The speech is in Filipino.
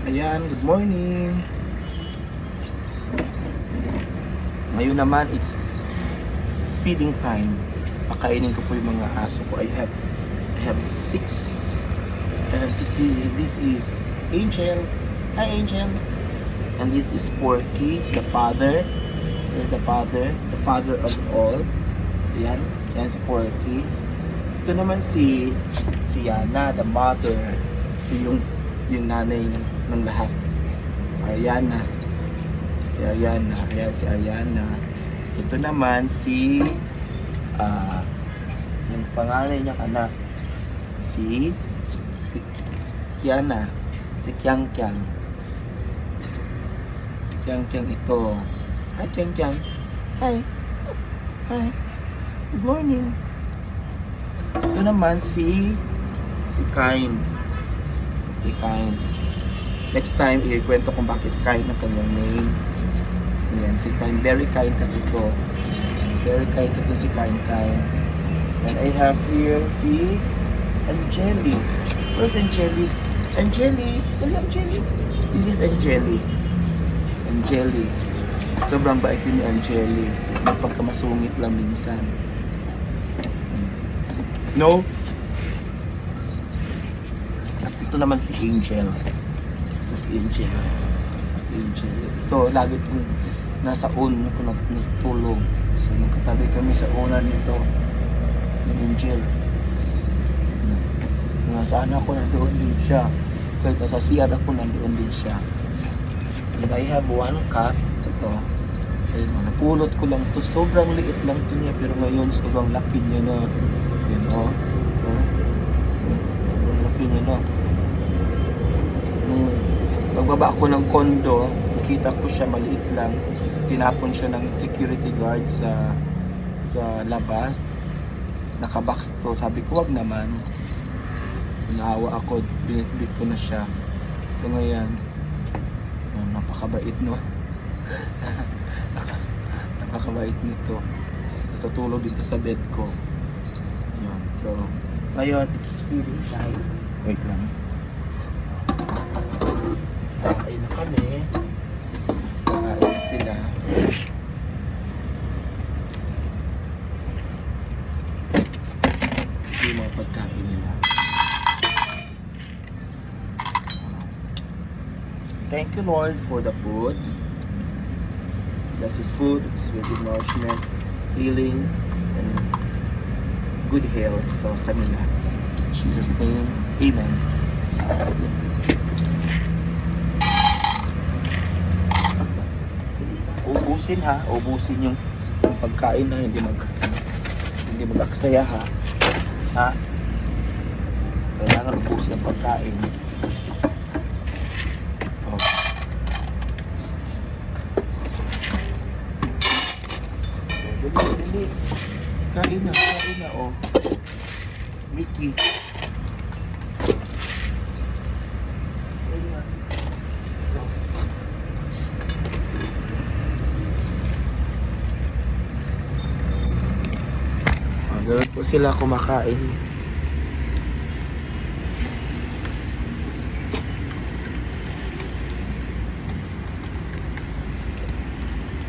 Ayan, good morning. Ngayon naman, it's feeding time. Pakainin ko po yung mga aso ko. I have six. This is Angel. Hi, Angel. And this is Porky, the father. The father of all. Ayan, yan si Porky. Ito naman si Yana, the mother. Ito yung nanay ng lahat. Ariana. Ayan si Ariana. Ito naman si yung panganay niyang anak, si Kiana, si Kyang Kyang. Si Kyang Kyang ito. Hi Kyang Kyang. Hi. Good morning. Ito naman si Kain. Next time, ikwento kung bakit Kain ang kanyang name. Ayan, si Kain. Very kind kasi ito. Very kind ito si Kain. And I have here si Angeli. Where's Angeli? Angeli! Hello, Angeli! This is Angeli. Sobrang bait din ni Angeli. Magpagkamasungit lang minsan. No? Ito naman si Angel. Ito, lagi itong nasa on ako natulog. So, magkatabi kami sa unan nito. Ni Angel. Nasaan ako, nandoon din siya. Kahit nasa CR ako, nandoon din siya. And I have one cat. Ito. Ayun, napulot ko lang to. Sobrang liit lang to niya. Pero ngayon, sobrang laki niya na. Yun, sobrang laki niya na. Pagbaba ako ng kondo, nakita ko siya maliit lang. Tinapon siya ng security guard sa labas. Nakabox to. Sabi ko, wag naman. Naawa ako, binitbit ko na siya. So ngayon, napakabait no. Napakabait nito. Natutulog dito sa bed ko. Yun. So, ngayon, it's feeding time. Wait lang. Kain na kami. Kain na sila. Ito yung mga pagkain nila. Thank you, Lord, for the food. Bless this food. It's with good nourishment, healing, and good health sa kanila. In Jesus' name, Amen. Ubusin yung pagkain na hindi mag-aksaya ha. Kailangan ubusin ang pagkain. Dali. Kain na Mickey. Ganun po sila kumakain.